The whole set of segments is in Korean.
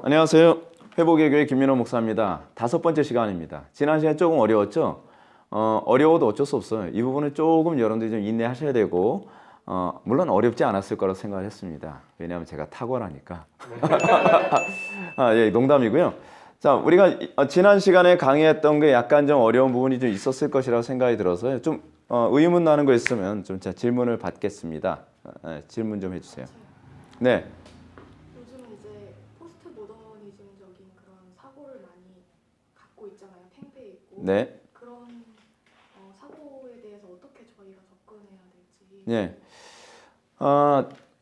안녕하세요. 회복의 교회 김민호 목사입니다. 5번째 시간입니다. 지난 시간 조금 어려웠죠? 어려워도 어쩔 수 없어요. 이 부분은 조금 여러분들이 좀 인내하셔야 되고, 물론 어렵지 않았을 거라고 생각을 했습니다. 왜냐하면 제가 탁월하니까. 예, 농담이고요. 자, 우리가 지난 시간에 강의했던 게 약간 좀 어려운 부분이 좀 있었을 것이라고 생각이 들어서 좀 의문 나는 거 있으면 좀 제가 질문을 받겠습니다. 질문 좀 해주세요. 네. 요즘은 이제 포스트 모더니즘적인 그런 사고를 많이 갖고 있잖아요. 팽배해 있고. 네. 그런 사고에 대해서 어떻게 저희가 접근해야 될지. 네.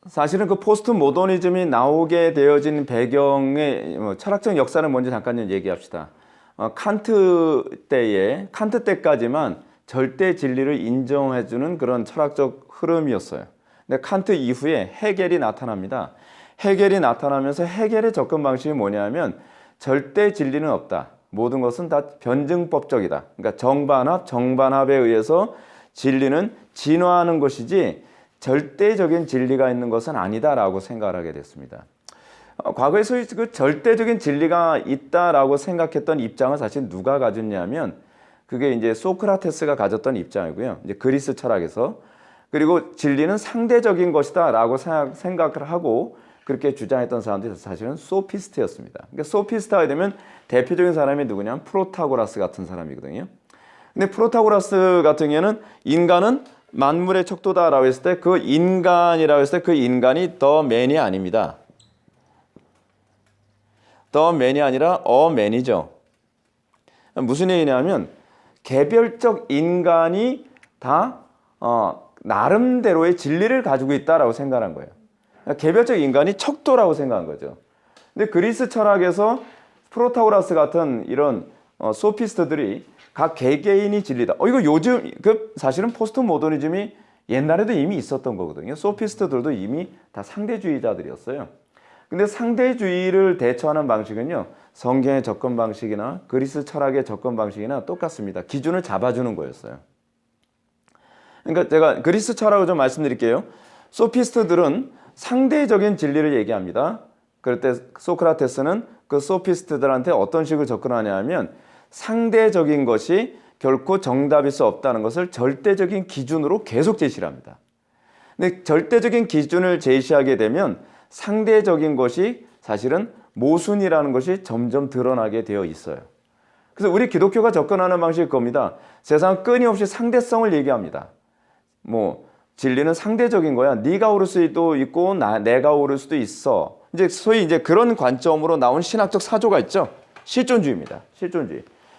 사실은 그 포스트 모더니즘이 나오게 되어진 배경의 철학적 역사를 먼저 잠깐 좀 얘기합시다. 칸트 때까지만 절대 진리를 인정해주는 그런 철학적 흐름이었어요. 근데 칸트 이후에 헤겔이 나타납니다. 헤겔이 나타나면서 헤겔의 접근 방식이 뭐냐면 절대 진리는 없다. 모든 것은 다 변증법적이다. 그러니까 정반합에 의해서 진리는 진화하는 것이지 절대적인 진리가 있는 것은 아니다라고 생각을 하게 됐습니다. 과거에 소위 그 절대적인 진리가 있다라고 생각했던 입장을 사실 누가 가졌냐면 그게 이제 소크라테스가 가졌던 입장이고요. 이제 그리스 철학에서. 그리고 진리는 상대적인 것이다라고 생각을 하고 그렇게 주장했던 사람들이 사실은 소피스트였습니다. 그러니까 소피스트가 되면 대표적인 사람이 누구냐면 프로타고라스 같은 사람이거든요. 근데 프로타고라스 같은 경우에는 인간은 만물의 척도다라고 했을 때 그 인간이라고 했을 때 그 인간이 더 맨이 아닙니다. 더 맨이 아니라 어맨이죠. 무슨 얘기냐면 개별적 인간이 다 나름대로의 진리를 가지고 있다라고 생각한 거예요. 그러니까 개별적 인간이 척도라고 생각한 거죠. 근데 그리스 철학에서 프로타고라스 같은 이런 소피스트들이 각 개개인이 진리다. 이거 요즘 사실은 포스트 모더니즘이 옛날에도 이미 있었던 거거든요. 소피스트들도 이미 다 상대주의자들이었어요. 근데 상대주의를 대처하는 방식은요. 성경의 접근 방식이나 그리스 철학의 접근 방식이나 똑같습니다. 기준을 잡아주는 거였어요. 그러니까 제가 그리스 철학을 좀 말씀드릴게요. 소피스트들은 상대적인 진리를 얘기합니다. 그럴 때 소크라테스는 그 소피스트들한테 어떤 식으로 접근하냐 하면 상대적인 것이 결코 정답일 수 없다는 것을 절대적인 기준으로 계속 제시를 합니다. 근데 절대적인 기준을 제시하게 되면 상대적인 것이 사실은 모순이라는 것이 점점 드러나게 되어 있어요. 그래서 우리 기독교가 접근하는 방식이 겁니다. 세상은 끊임없이 상대성을 얘기합니다. 진리는 상대적인 거야. 네가 옳을 수도 있고 내가 옳을 수도 있어. 소위 그런 관점으로 나온 신학적 사조가 있죠. 실존주의입니다.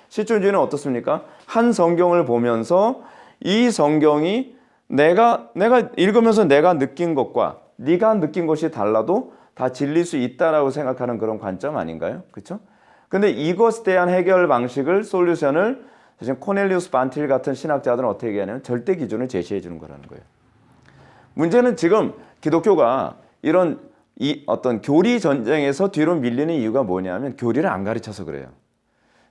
실존주의는 어떻습니까? 한 성경을 보면서 이 성경이 내가 읽으면서 내가 느낀 것과 네가 느낀 것이 달라도 다 진리일 수 있다라고 생각하는 그런 관점 아닌가요? 그렇죠? 근데 이것에 대한 해결 방식을 솔루션을 사실 코넬리우스 반틸 같은 신학자들은 어떻게 얘기하냐면 절대 기준을 제시해 주는 거라는 거예요. 문제는 지금 기독교가 이런 어떤 교리 전쟁에서 뒤로 밀리는 이유가 뭐냐면 교리를 안 가르쳐서 그래요.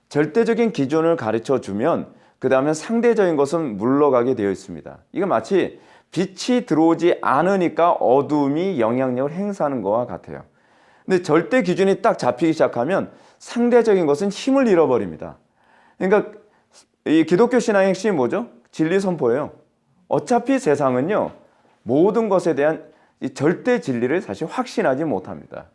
절대적인 기준을 가르쳐 주면 그 다음에 상대적인 것은 물러가게 되어 있습니다. 이거 마치 빛이 들어오지 않으니까 어둠이 영향력을 행사하는 것과 같아요. 근데 절대 기준이 딱 잡히기 시작하면 상대적인 것은 힘을 잃어버립니다. 그러니까 이 기독교 신앙의 핵심이 뭐죠? 진리 선포예요. 어차피 세상은요, 모든 것에 대한 이 절대 진리를 사실 확신하지 못합니다.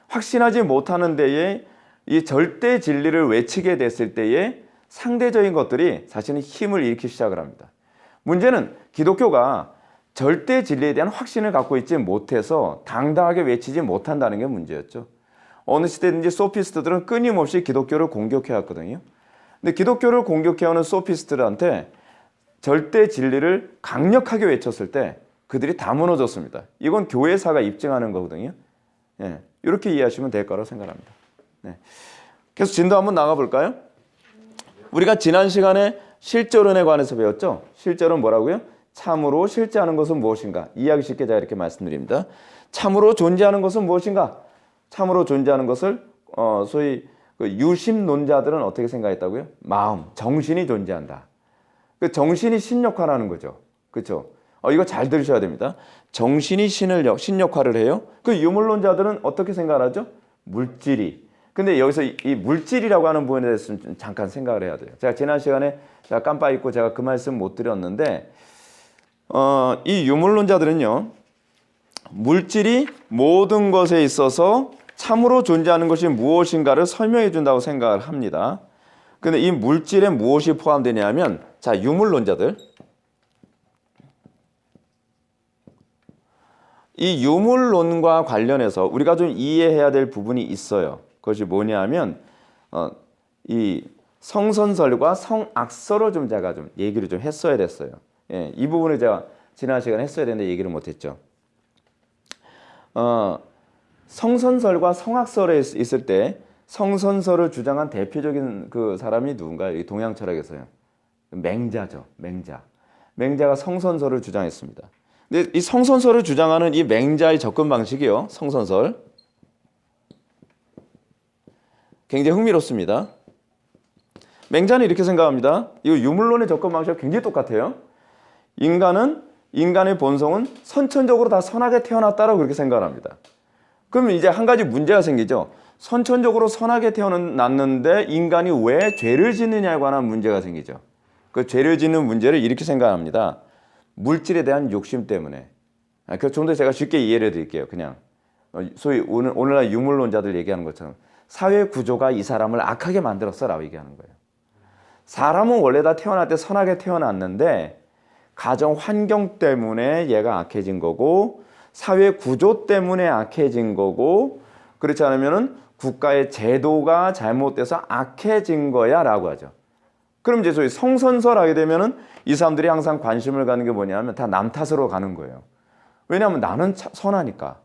확신하지 못하는 데에 이 절대 진리를 외치게 됐을 때에 상대적인 것들이 사실은 힘을 잃기 시작을 합니다. 문제는 기독교가 절대 진리에 대한 확신을 갖고 있지 못해서 당당하게 외치지 못한다는 게 문제였죠. 어느 시대든지 소피스트들은 끊임없이 기독교를 공격해왔거든요. 근데 기독교를 공격해오는 소피스트들한테 절대 진리를 강력하게 외쳤을 때 그들이 다 무너졌습니다. 이건 교회사가 입증하는 거거든요. 예, 이렇게 이해하시면 될 거라고 생각합니다. 네. 계속 진도 한번 나가볼까요? 우리가 지난 시간에 실존론에 관해서 배웠죠? 실존론 뭐라고요? 참으로 실제하는 것은 무엇인가? 이해하기 쉽게 제가 이렇게 말씀드립니다. 참으로 존재하는 것은 무엇인가? 참으로 존재하는 것을 소위 유심론자들은 어떻게 생각했다고요? 마음, 정신이 존재한다. 그 정신이 신 역할을 하는 거죠. 그렇죠? 이거 잘 들으셔야 됩니다. 정신이 신 역할을 해요. 그 유물론자들은 어떻게 생각하죠? 물질이. 근데 여기서 이 물질이라고 하는 부분에 대해서 좀 잠깐 생각을 해야 돼요. 제가 지난 시간에 제가 깜빡 잊고 제가 그 말씀 못 드렸는데 이 유물론자들은요. 물질이 모든 것에 있어서 참으로 존재하는 것이 무엇인가를 설명해 준다고 생각을 합니다. 근데 이 물질에 무엇이 포함되냐면 자, 유물론자들. 이 유물론과 관련해서 우리가 좀 이해해야 될 부분이 있어요. 그것이 뭐냐면 이 성선설과 성악설을 좀 제가 좀 얘기를 좀 했어야 됐어요. 예, 이 부분을 제가 지난 시간에 했어야 되는데 얘기를 못했죠. 성선설과 성악설에 있을 때 성선설을 주장한 대표적인 그 사람이 누군가요? 이 동양 철학에서요. 맹자죠. 맹자가 성선설을 주장했습니다. 근데 이 성선설을 주장하는 이 맹자의 접근 방식이요. 성선설. 굉장히 흥미롭습니다. 맹자는 이렇게 생각합니다. 이 유물론의 접근 방식과 굉장히 똑같아요. 인간의 본성은 선천적으로 다 선하게 태어났다라고 그렇게 생각을 합니다. 그러면 이제 한 가지 문제가 생기죠. 선천적으로 선하게 태어났는데 인간이 왜 죄를 짓느냐에 관한 문제가 생기죠. 그 죄를 짓는 문제를 이렇게 생각합니다. 물질에 대한 욕심 때문에. 그 좀 더 제가 쉽게 이해를 해드릴게요. 그냥 소위 오늘날 유물론자들 얘기하는 것처럼 사회 구조가 이 사람을 악하게 만들었어라고 얘기하는 거예요. 사람은 원래 다 태어날 때 선하게 태어났는데 가정 환경 때문에 얘가 악해진 거고 사회 구조 때문에 악해진 거고 그렇지 않으면은 국가의 제도가 잘못돼서 악해진 거야 라고 하죠. 그럼 이제 소위 성선설 하게 되면은 이 사람들이 항상 관심을 가는 게 뭐냐면 다 남 탓으로 가는 거예요. 왜냐하면 나는 선하니까.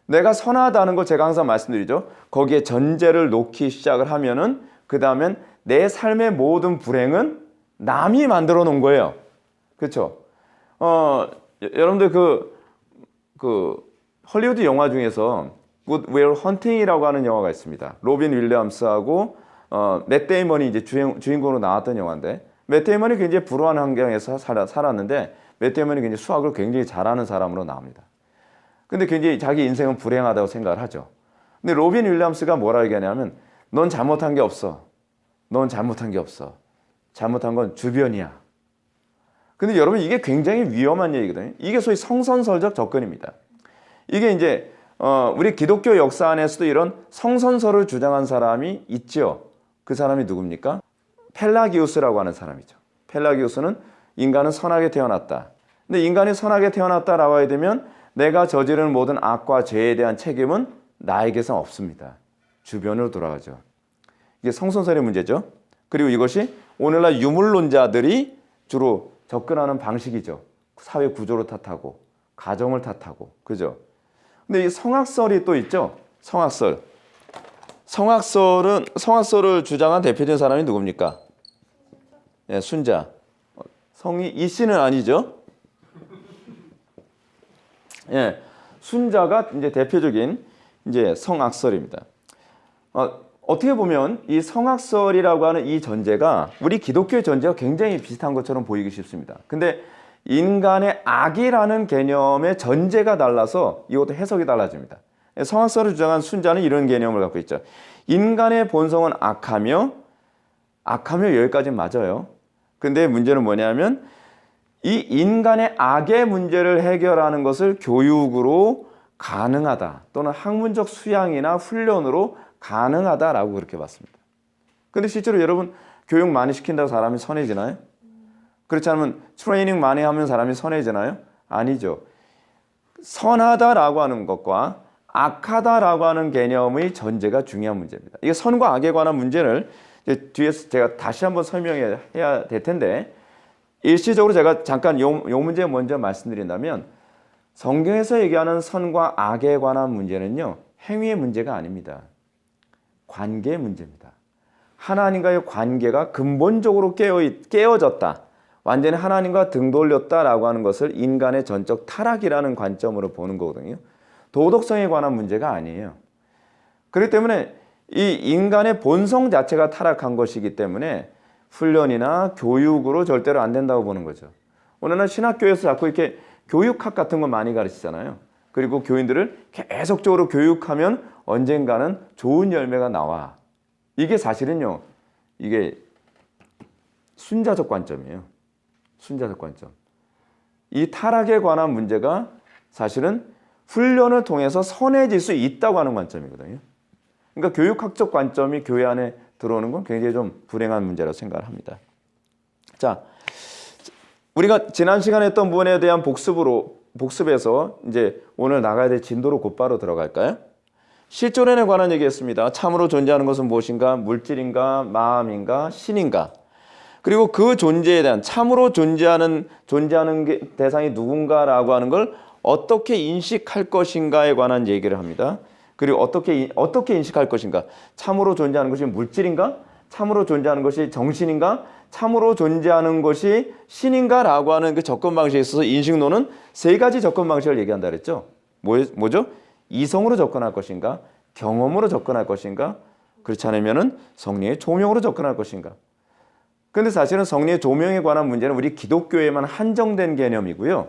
내가 선하다는 거 제가 항상 말씀드리죠. 거기에 전제를 놓기 시작을 하면은 그 다음엔 내 삶의 모든 불행은 남이 만들어 놓은 거예요. 그렇죠? 여러분들 그 헐리우드 영화 중에서 Good Will Hunting이라고 하는 영화가 있습니다. 로빈 윌리엄스하고 맷 데이먼이 이제 주인공으로 나왔던 영화인데 맷 데이먼이 굉장히 불우한 환경에서 살았는데 맷 데이먼이 굉장히 수학을 굉장히 잘하는 사람으로 나옵니다. 근데 굉장히 자기 인생은 불행하다고 생각을 하죠. 근데 로빈 윌리엄스가 뭐라 얘기하냐면 넌 잘못한 게 없어. 넌 잘못한 게 없어. 잘못한 건 주변이야. 근데 여러분 이게 굉장히 위험한 얘기거든요. 이게 소위 성선설적 접근입니다. 이게 이제 우리 기독교 역사 안에서도 이런 성선설을 주장한 사람이 있죠. 그 사람이 누굽니까? 펠라기우스라고 하는 사람이죠. 펠라기우스는 인간은 선하게 태어났다. 근데 인간이 선하게 태어났다라고 하게 되면 내가 저지르는 모든 악과 죄에 대한 책임은 나에게서 없습니다. 주변으로 돌아가죠. 이게 성선설의 문제죠. 그리고 이것이 오늘날 유물론자들이 주로 접근하는 방식이죠. 사회 구조를 탓하고 가정을 탓하고 그죠? 근데 이 성악설이 또 있죠. 성악설을 주장한 대표적인 사람이 누굽니까? 예, 순자. 성이 이 씨는 아니죠. 예, 순자가 이제 대표적인 이제 성악설입니다. 어떻게 보면 이 성악설이라고 하는 이 전제가 우리 기독교의 전제와 굉장히 비슷한 것처럼 보이기 쉽습니다. 근데 인간의 악이라는 개념의 전제가 달라서 이것도 해석이 달라집니다. 성악설을 주장한 순자는 이런 개념을 갖고 있죠. 인간의 본성은 악하며 여기까지는 맞아요. 근데 문제는 뭐냐면 이 인간의 악의 문제를 해결하는 것을 교육으로 가능하다 또는 학문적 수양이나 훈련으로 가능하다라고 그렇게 봤습니다. 근데 실제로 여러분 교육 많이 시킨다고 사람이 선해지나요? 그렇지 않으면 트레이닝 많이 하면 사람이 선해지나요? 아니죠. 선하다라고 하는 것과 악하다라고 하는 개념의 전제가 중요한 문제입니다. 이게 선과 악에 관한 문제를 뒤에서 제가 다시 한번 설명해야 될 텐데 일시적으로 제가 잠깐 요 문제 먼저 말씀드린다면 성경에서 얘기하는 선과 악에 관한 문제는요. 행위의 문제가 아닙니다. 관계의 문제입니다. 하나님과의 관계가 근본적으로 깨어졌다. 완전히 하나님과 등 돌렸다라고 하는 것을 인간의 전적 타락이라는 관점으로 보는 거거든요. 도덕성에 관한 문제가 아니에요. 그렇기 때문에 이 인간의 본성 자체가 타락한 것이기 때문에 훈련이나 교육으로 절대로 안 된다고 보는 거죠. 오늘날 신학교에서 자꾸 이렇게 교육학 같은 거 많이 가르치잖아요. 그리고 교인들을 계속적으로 교육하면 언젠가는 좋은 열매가 나와. 이게 사실은요, 이게 순자적 관점이에요. 순자적 관점. 이 타락에 관한 문제가 사실은 훈련을 통해서 선해질 수 있다고 하는 관점이거든요. 그러니까 교육학적 관점이 교회 안에 들어오는 건 굉장히 좀 불행한 문제라고 생각을 합니다. 자, 우리가 지난 시간에 했던 부분에 대한 복습에서 이제 오늘 나가야 될 진도로 곧바로 들어갈까요? 실존론에 관한 얘기했습니다. 참으로 존재하는 것은 무엇인가? 물질인가? 마음인가? 신인가? 그리고 그 존재에 대한 참으로 존재하는 대상이 누군가라고 하는 걸 어떻게 인식할 것인가에 관한 얘기를 합니다. 그리고 어떻게 인식할 것인가? 참으로 존재하는 것이 물질인가? 참으로 존재하는 것이 정신인가? 참으로 존재하는 것이 신인가라고 하는 그 접근 방식에 있어서 인식론은 세 가지 접근 방식을 얘기한다 그랬죠. 뭐죠? 이성으로 접근할 것인가? 경험으로 접근할 것인가? 그렇지 않으면은 성령의 조명으로 접근할 것인가? 근데 사실은 성령의 조명에 관한 문제는 우리 기독교에만 한정된 개념이고요.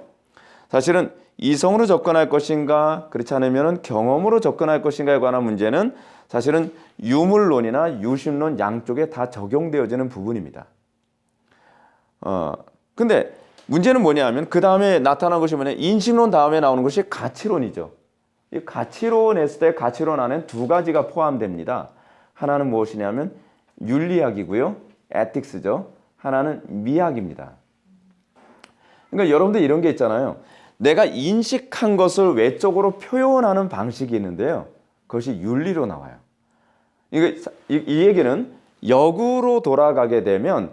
사실은 이성으로 접근할 것인가, 그렇지 않으면 경험으로 접근할 것인가에 관한 문제는 사실은 유물론이나 유심론 양쪽에 다 적용되어지는 부분입니다. 근데 문제는 뭐냐면 그 다음에 나타난 것이 뭐냐, 인식론 다음에 나오는 것이 가치론이죠. 이 가치론 했을 때 가치론 안에 두 가지가 포함됩니다. 하나는 무엇이냐면 윤리학이고요. 에틱스죠. 하나는 미학입니다. 그러니까 여러분들 이런 게 있잖아요. 내가 인식한 것을 외적으로 표현하는 방식이 있는데요. 그것이 윤리로 나와요. 이 얘기는 역으로 돌아가게 되면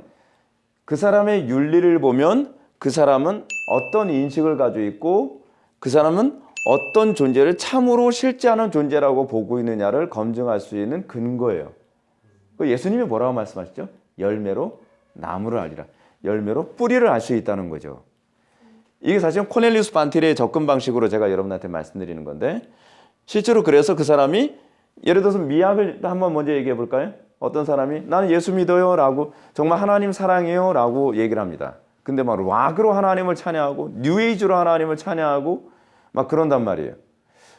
그 사람의 윤리를 보면 그 사람은 어떤 인식을 가지고 있고 그 사람은 어떤 존재를 참으로 실제하는 존재라고 보고 있느냐를 검증할 수 있는 근거예요. 예수님이 뭐라고 말씀하시죠? 열매로 나무를 알리라. 열매로 뿌리를 알 수 있다는 거죠. 이게 사실은 코넬리우스 반틸의 접근 방식으로 제가 여러분한테 말씀드리는 건데, 실제로 그래서 그 사람이 예를 들어서 미학을 한번 먼저 얘기해 볼까요? 어떤 사람이 나는 예수 믿어요 라고, 정말 하나님 사랑해요 라고 얘기를 합니다. 근데 막 락으로 하나님을 찬양하고 뉴에이지로 하나님을 찬양하고 막 그런단 말이에요.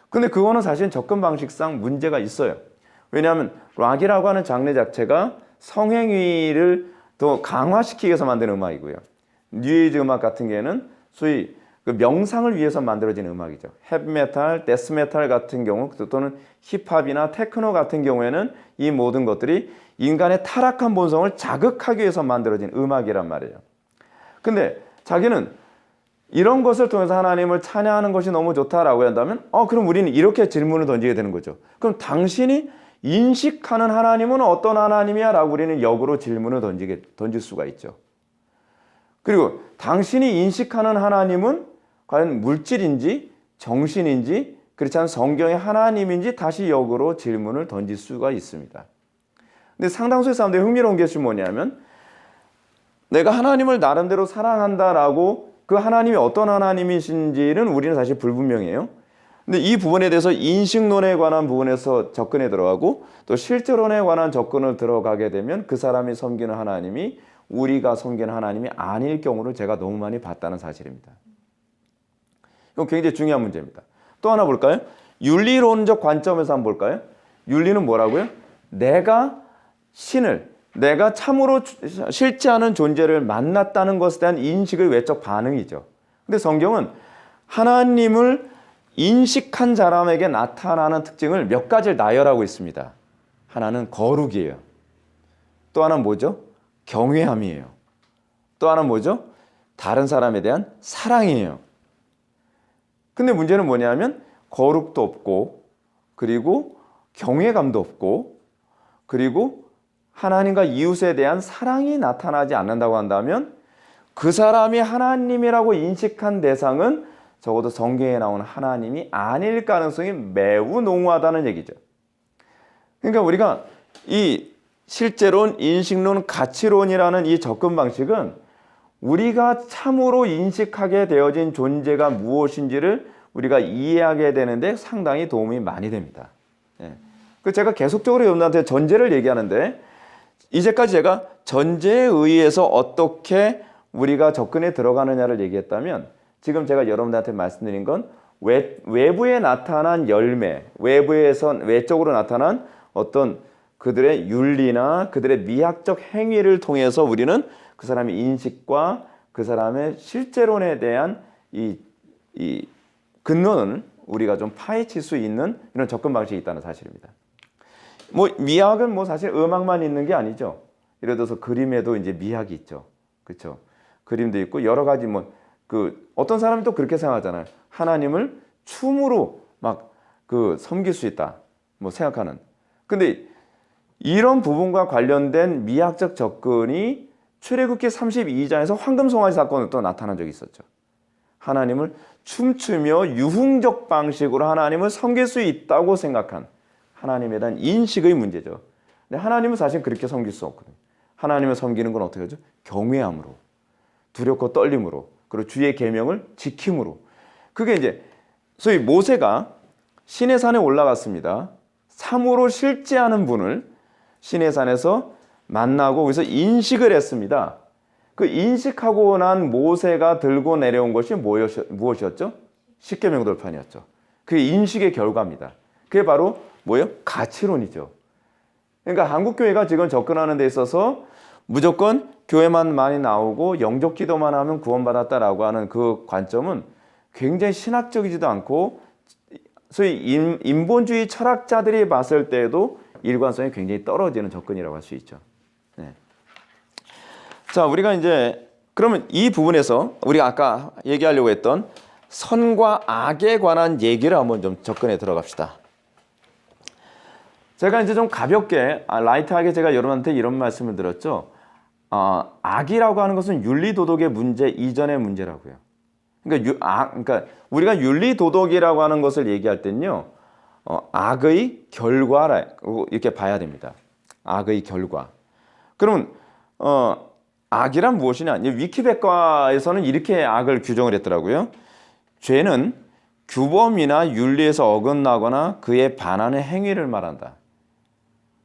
근데 그거는 사실 접근 방식상 문제가 있어요. 왜냐하면 락이라고 하는 장르 자체가 성행위를 더 강화시키기 위해서 만든 음악이고요. 뉴에이지 음악 같은 경우에는 소위 그 명상을 위해서 만들어진 음악이죠. 헤비메탈, 데스메탈 같은 경우 또는 힙합이나 테크노 같은 경우에는 이 모든 것들이 인간의 타락한 본성을 자극하기 위해서 만들어진 음악이란 말이에요. 근데 자기는 이런 것을 통해서 하나님을 찬양하는 것이 너무 좋다라고 한다면 그럼 우리는 이렇게 질문을 던지게 되는 거죠. 그럼 당신이 인식하는 하나님은 어떤 하나님이야? 라고 우리는 역으로 질문을 던질 수가 있죠. 그리고 당신이 인식하는 하나님은 과연 물질인지 정신인지 그렇지 않은 성경의 하나님인지 다시 역으로 질문을 던질 수가 있습니다. 근데 상당수의 사람들이 흥미로운 것이 뭐냐면 내가 하나님을 나름대로 사랑한다라고 그 하나님이 어떤 하나님이신지는 우리는 사실 불분명해요. 근데 이 부분에 대해서 인식론에 관한 부분에서 접근에 들어가고 또 실제론에 관한 접근을 들어가게 되면 그 사람이 섬기는 하나님이 우리가 섬기는 하나님이 아닐 경우를 제가 너무 많이 봤다는 사실입니다. 이건 굉장히 중요한 문제입니다. 또 하나 볼까요? 윤리론적 관점에서 한번 볼까요? 윤리는 뭐라고요? 내가 참으로 실제하는 존재를 만났다는 것에 대한 인식의 외적 반응이죠. 근데 성경은 하나님을 인식한 사람에게 나타나는 특징을 몇 가지를 나열하고 있습니다. 하나는 거룩이에요. 또 하나는 뭐죠? 경외함이에요. 또 하나는 뭐죠? 다른 사람에 대한 사랑이에요. 근데 문제는 뭐냐면 거룩도 없고 그리고 경외감도 없고 그리고 하나님과 이웃에 대한 사랑이 나타나지 않는다고 한다면 그 사람이 하나님이라고 인식한 대상은 적어도 성경에 나오는 하나님이 아닐 가능성이 매우 농후하다는 얘기죠. 그러니까 우리가 이 실제론, 인식론, 가치론이라는 이 접근 방식은 우리가 참으로 인식하게 되어진 존재가 무엇인지를 우리가 이해하게 되는데 상당히 도움이 많이 됩니다. 제가 계속적으로 여러분들한테 전제를 얘기하는데 이제까지 제가 전제에 의해서 어떻게 우리가 접근에 들어가느냐를 얘기했다면 지금 제가 여러분들한테 말씀드린 건 외부에 나타난 열매, 외적으로 나타난 어떤 그들의 윤리나 그들의 미학적 행위를 통해서 우리는 그 사람의 인식과 그 사람의 실제론에 대한 이 근원을 우리가 좀 파헤칠 수 있는 이런 접근 방식이 있다는 사실입니다. 뭐 미학은 뭐 사실 음악만 있는 게 아니죠. 예를 들어서 그림에도 이제 미학이 있죠. 그렇죠? 그림도 있고 여러 가지 뭐 그 어떤 사람이 또 그렇게 생각하잖아요. 하나님을 춤으로 막 그 섬길 수 있다. 뭐 생각하는. 근데 이런 부분과 관련된 미학적 접근이 출애굽기 32장에서 황금송아지 사건으로 또 나타난 적이 있었죠. 하나님을 춤추며 유흥적 방식으로 하나님을 섬길 수 있다고 생각한 하나님에 대한 인식의 문제죠. 근데 하나님은 사실 그렇게 섬길 수 없거든요. 하나님을 섬기는 건 어떻게 하죠? 경외함으로, 두렵고 떨림으로, 그리고 주의 계명을 지킴으로. 그게 이제 소위 모세가 시내산에 올라갔습니다. 참으로 실제하는 분을 시내산에서 만나고 거기서 인식을 했습니다. 그 인식하고 난 모세가 들고 내려온 것이 무엇이었죠? 십계명 돌판이었죠. 그게 인식의 결과입니다. 그게 바로 뭐예요? 가치론이죠. 그러니까 한국 교회가 지금 접근하는 데 있어서 무조건 교회만 많이 나오고 영적 기도만 하면 구원받았다라고 하는 그 관점은 굉장히 신학적이지도 않고 소위 인본주의 철학자들이 봤을 때에도 일관성이 굉장히 떨어지는 접근이라고 할 수 있죠. 네. 자, 우리가 이제 그러면 이 부분에서 우리가 아까 얘기하려고 했던 선과 악에 관한 얘기를 한번 좀 접근해 들어갑시다. 제가 이제 좀 가볍게 라이트하게 제가 여러분한테 이런 말씀을 드렸죠. 악이라고 하는 것은 윤리도덕의 문제 이전의 문제라고요. 그러니까 우리가 윤리도덕이라고 하는 것을 얘기할 때는요, 악의 결과라 이렇게 봐야 됩니다. 악의 결과. 그러면 악이란 무엇이냐? 위키백과에서는 이렇게 악을 규정을 했더라고요. 죄는 규범이나 윤리에서 어긋나거나 그에 반하는 행위를 말한다.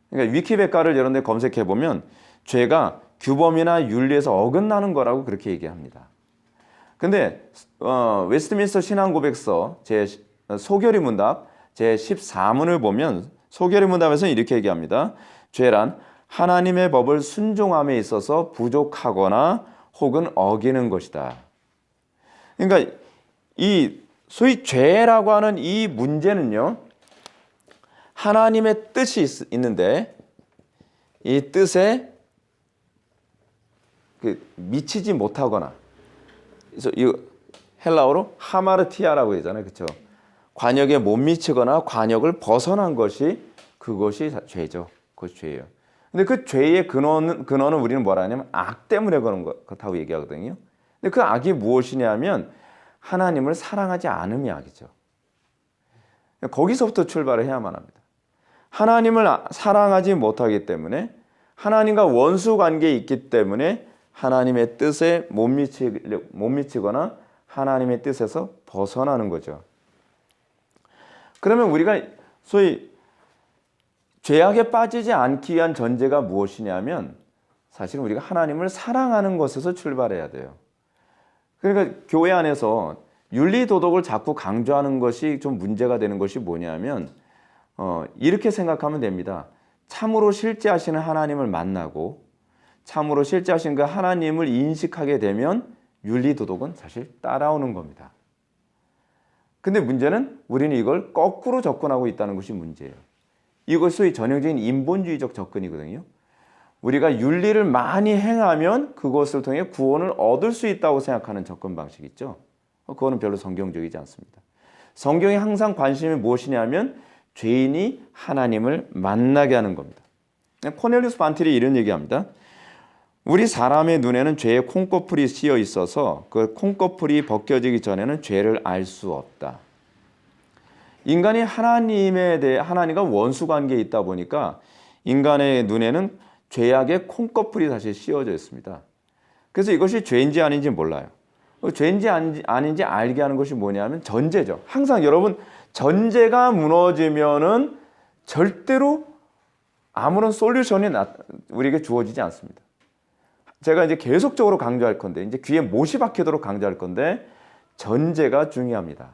그러니까 위키백과를 이런 데 검색해 보면 죄가 규범이나 윤리에서 어긋나는 거라고 그렇게 얘기합니다. 근데 웨스트민스터 신앙고백서 소결의 문답 제 14문을 보면 소결의 문답에서는 이렇게 얘기합니다. 죄란 하나님의 법을 순종함에 있어서 부족하거나 혹은 어기는 것이다. 그러니까 이 소위 죄라고 하는 이 문제는요, 하나님의 뜻이 있는데 이 뜻에 미치지 못하거나, 그래서 이 헬라어로 하마르티아라고 하잖아요, 그렇죠? 관역에 못 미치거나 관역을 벗어난 것이 그것이 죄죠. 그것이 죄예요. 근데 그 죄의 근원은 우리는 뭐라 하냐면 악 때문에 그런 것하고 얘기하거든요. 근데 그 악이 무엇이냐면 하나님을 사랑하지 않음이 악이죠. 거기서부터 출발을 해야만 합니다. 하나님을 사랑하지 못하기 때문에 하나님과 원수 관계에 있기 때문에 하나님의 뜻에 못 미치거나 하나님의 뜻에서 벗어나는 거죠. 그러면 우리가 소위 죄악에 빠지지 않기 위한 전제가 무엇이냐면 사실 우리가 하나님을 사랑하는 것에서 출발해야 돼요. 그러니까 교회 안에서 윤리도덕을 자꾸 강조하는 것이 좀 문제가 되는 것이 뭐냐면 이렇게 생각하면 됩니다. 참으로 실제하시는 하나님을 만나고 참으로 실제하신 그 하나님을 인식하게 되면 윤리도덕은 사실 따라오는 겁니다. 근데 문제는 우리는 이걸 거꾸로 접근하고 있다는 것이 문제예요. 이것이 소위 전형적인 인본주의적 접근이거든요. 우리가 윤리를 많이 행하면 그것을 통해 구원을 얻을 수 있다고 생각하는 접근 방식 있죠. 그거는 별로 성경적이지 않습니다. 성경의 항상 관심이 무엇이냐면 죄인이 하나님을 만나게 하는 겁니다. 코넬리우스 반틸이 이런 얘기합니다. 우리 사람의 눈에는 죄의 콩꺼풀이 씌어 있어서 그 콩꺼풀이 벗겨지기 전에는 죄를 알 수 없다. 인간이 하나님과 원수 관계에 있다 보니까 인간의 눈에는 죄악의 콩꺼풀이 사실 씌워져 있습니다. 그래서 이것이 죄인지 아닌지 몰라요. 죄인지 아닌지 알게 하는 것이 뭐냐면 전제죠. 항상 여러분 전제가 무너지면은 절대로 아무런 솔루션이 우리에게 주어지지 않습니다. 제가 이제 계속적으로 강조할 건데 이제 귀에 못이 박히도록 강조할 건데 전제가 중요합니다.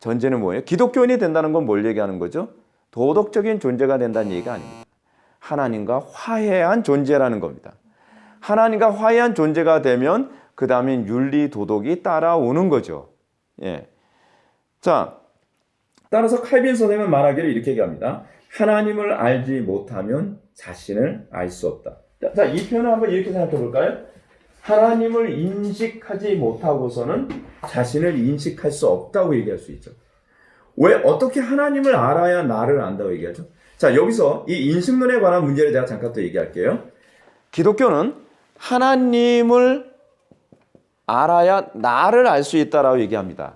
전제는 뭐예요? 기독교인이 된다는 건 뭘 얘기하는 거죠? 도덕적인 존재가 된다는 얘기가 아닙니다. 하나님과 화해한 존재라는 겁니다. 하나님과 화해한 존재가 되면 그 다음엔 윤리 도덕이 따라오는 거죠. 예. 자, 따라서 칼빈 선생은 말하기를 이렇게 얘기합니다. 하나님을 알지 못하면 자신을 알 수 없다. 자, 이 표현을 한번 이렇게 생각해 볼까요? 하나님을 인식하지 못하고서는 자신을 인식할 수 없다고 얘기할 수 있죠. 왜 어떻게 하나님을 알아야 나를 안다고 얘기하죠? 자, 여기서 이 인식론에 관한 문제를 제가 잠깐 또 얘기할게요. 기독교는 하나님을 알아야 나를 알 수 있다라고 얘기합니다.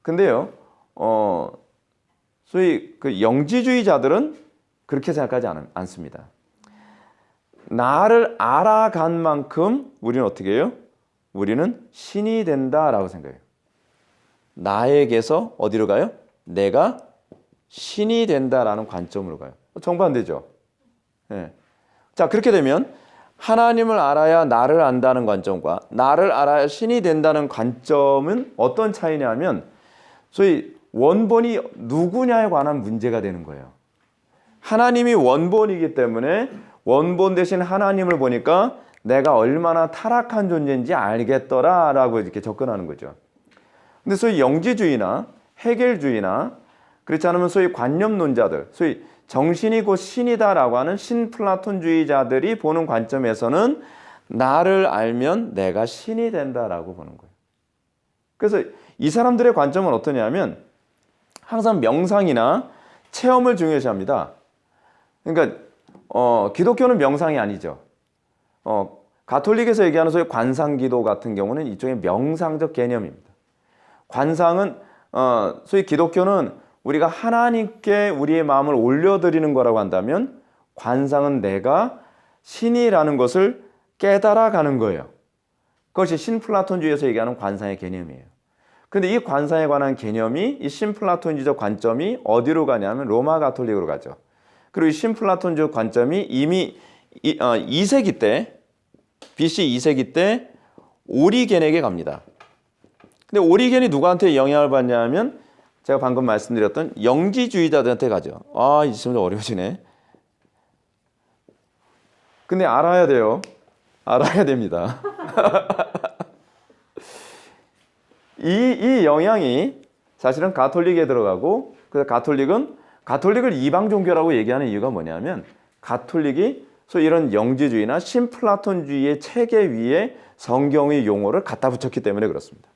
근데요, 소위 그 영지주의자들은 그렇게 생각하지 않습니다. 나를 알아간 만큼 우리는 어떻게 해요? 우리는 신이 된다라고 생각해요. 나에게서 어디로 가요? 내가 신이 된다라는 관점으로 가요. 정반대죠. 네. 자, 그렇게 되면 하나님을 알아야 나를 안다는 관점과 나를 알아야 신이 된다는 관점은 어떤 차이냐면 소위 원본이 누구냐에 관한 문제가 되는 거예요. 하나님이 원본이기 때문에 원본 대신 하나님을 보니까 내가 얼마나 타락한 존재인지 알겠더라라고 이렇게 접근하는 거죠. 근데 소위 영지주의나 해결주의나 그렇지 않으면 소위 관념론자들, 소위 정신이 곧 신이다라고 하는 신플라톤주의자들이 보는 관점에서는 나를 알면 내가 신이 된다라고 보는 거예요. 그래서 이 사람들의 관점은 어떠냐면 항상 명상이나 체험을 중요시합니다. 그러니까 기독교는 명상이 아니죠. 가톨릭에서 얘기하는 소위 관상기도 같은 경우는 이쪽의 명상적 개념입니다. 관상은 소위 기독교는 우리가 하나님께 우리의 마음을 올려드리는 거라고 한다면 관상은 내가 신이라는 것을 깨달아가는 거예요. 그것이 신플라톤주의에서 얘기하는 관상의 개념이에요. 그런데 이 관상에 관한 개념이 이 신플라톤주의적 관점이 어디로 가냐면 로마 가톨릭으로 가죠. 그리고 이 신플라톤주의 관점이 이미 2세기 때 BC 2세기 때 오리겐에게 갑니다. 근데 오리겐이 누구한테 영향을 받냐면 제가 방금 말씀드렸던 영지주의자들한테 가죠. 아, 이 좀 어려워지네. 근데 알아야 돼요. 알아야 됩니다. 이 영향이 사실은 가톨릭에 들어가고 그래서 가톨릭을 이방 종교라고 얘기하는 이유가 뭐냐면 가톨릭이 소위 이런 영지주의나 신플라톤주의의 체계 위에 성경의 용어를 갖다 붙였기 때문에 그렇습니다.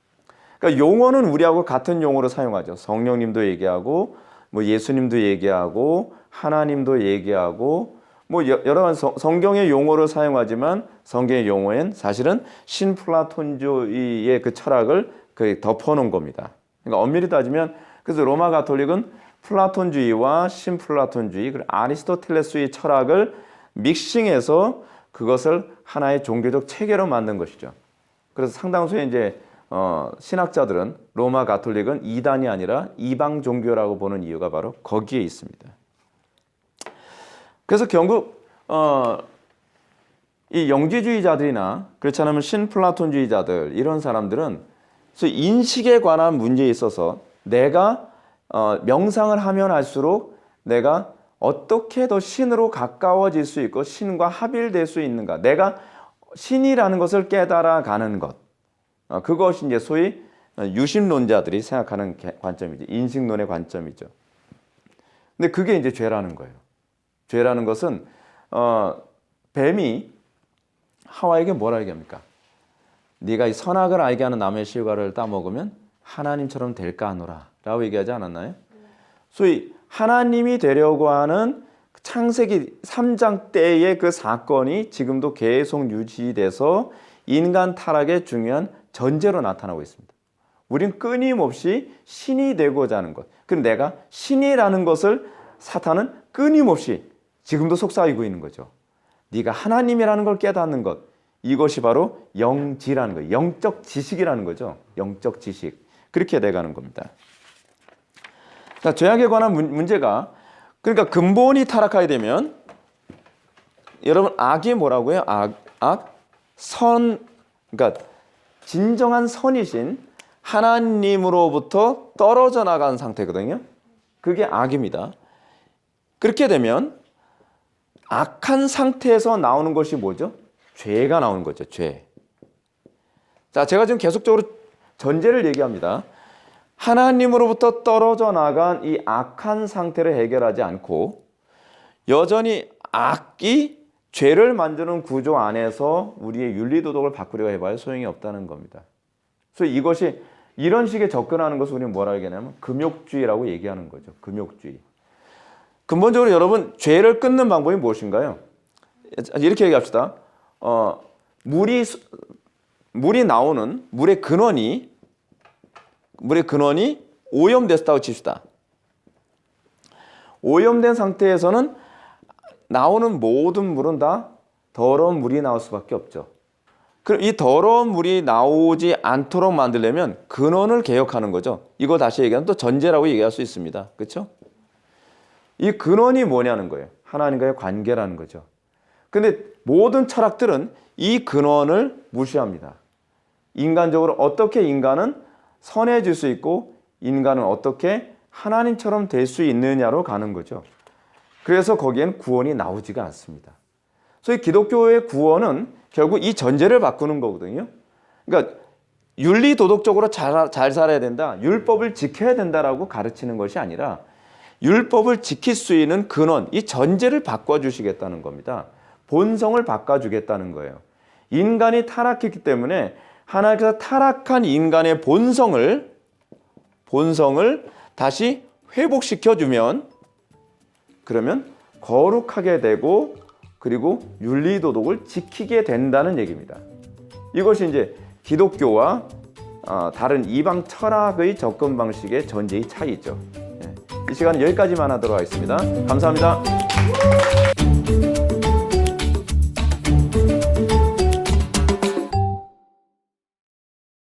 그러니까 용어는 우리하고 같은 용어로 사용하죠. 성령님도 얘기하고 뭐 예수님도 얘기하고 하나님도 얘기하고 뭐 여러 가지 성경의 용어를 사용하지만 성경의 용어엔 사실은 신플라톤주의의 그 철학을 덮어놓은 겁니다. 그러니까 엄밀히 따지면 그래서 로마 가톨릭은 플라톤주의와 신플라톤주의 그리고 아리스토텔레스의 철학을 믹싱해서 그것을 하나의 종교적 체계로 만든 것이죠. 그래서 상당수의 이제 신학자들은 로마 가톨릭은 이단이 아니라 이방 종교라고 보는 이유가 바로 거기에 있습니다. 그래서 결국 이 영지주의자들이나 그렇지 않으면 신플라톤주의자들 이런 사람들은 인식에 관한 문제에 있어서 내가 명상을 하면 할수록 내가 어떻게 더 신으로 가까워질 수 있고 신과 합일될 수 있는가 내가 신이라는 것을 깨달아가는 것 그것이 이제 소위 유신론자들이 생각하는 관점이죠. 인식론의 관점이죠. 근데 그게 이제 죄라는 거예요. 죄라는 것은 뱀이 하와에게 뭐라 얘기합니까? 네가 이 선악을 알게 하는 나무의 실과를 따먹으면 하나님처럼 될까 하노라 라고 얘기하지 않았나요? 소위 하나님이 되려고 하는 창세기 3장 때의 그 사건이 지금도 계속 유지돼서 인간 타락의 중요한 전제로 나타나고 있습니다. 우린 끊임없이 신이 되고자 하는 것. 그럼 내가 신이라는 것을 사탄은 끊임없이 지금도 속삭이고 있는 거죠. 네가 하나님이라는 걸 깨닫는 것. 이것이 바로 영지라는 거예요. 영적 지식이라는 거죠. 영적 지식. 그렇게 돼가는 겁니다. 자, 죄악에 관한 문제가 그러니까 근본이 타락하게 되면 여러분 악이 뭐라고요? 악, 선 그러니까 진정한 선이신 하나님으로부터 떨어져 나간 상태거든요. 그게 악입니다. 그렇게 되면 악한 상태에서 나오는 것이 뭐죠? 죄가 나오는 거죠. 죄. 자, 제가 지금 계속적으로 전제를 얘기합니다. 하나님으로부터 떨어져 나간 이 악한 상태를 해결하지 않고 여전히 악이 죄를 만드는 구조 안에서 우리의 윤리도덕을 바꾸려고 해봐야 소용이 없다는 겁니다. 그래서 이것이 이런 식의 접근하는 것을 우리는 뭐라고 얘기하냐면 금욕주의라고 얘기하는 거죠. 금욕주의. 근본적으로 여러분 죄를 끊는 방법이 무엇인가요? 이렇게 얘기합시다. 물이 나오는 물의 근원이 오염됐다고 칩시다. 오염된 상태에서는 나오는 모든 물은 다 더러운 물이 나올 수밖에 없죠. 그럼 이 더러운 물이 나오지 않도록 만들려면 근원을 개혁하는 거죠. 이거 다시 얘기하면 또 전제라고 얘기할 수 있습니다. 그렇죠? 이 근원이 뭐냐는 거예요. 하나님과의 관계라는 거죠. 근데 모든 철학들은 이 근원을 무시합니다. 인간적으로 어떻게 인간은 선해질 수 있고 인간은 어떻게 하나님처럼 될 수 있느냐로 가는 거죠. 그래서 거기엔 구원이 나오지가 않습니다. 그래서 기독교의 구원은 결국 이 전제를 바꾸는 거거든요. 그러니까 윤리 도덕적으로 잘 살아야 된다, 율법을 지켜야 된다라고 가르치는 것이 아니라 율법을 지킬 수 있는 근원, 이 전제를 바꿔주시겠다는 겁니다. 본성을 바꿔주겠다는 거예요. 인간이 타락했기 때문에 하나님께서 타락한 인간의 본성을 다시 회복시켜주면 그러면 거룩하게 되고 그리고 윤리도덕을 지키게 된다는 얘기입니다. 이것이 이제 기독교와 다른 이방 철학의 접근 방식의 전제의 차이죠. 이 시간은 여기까지만 하도록 하겠습니다. 감사합니다.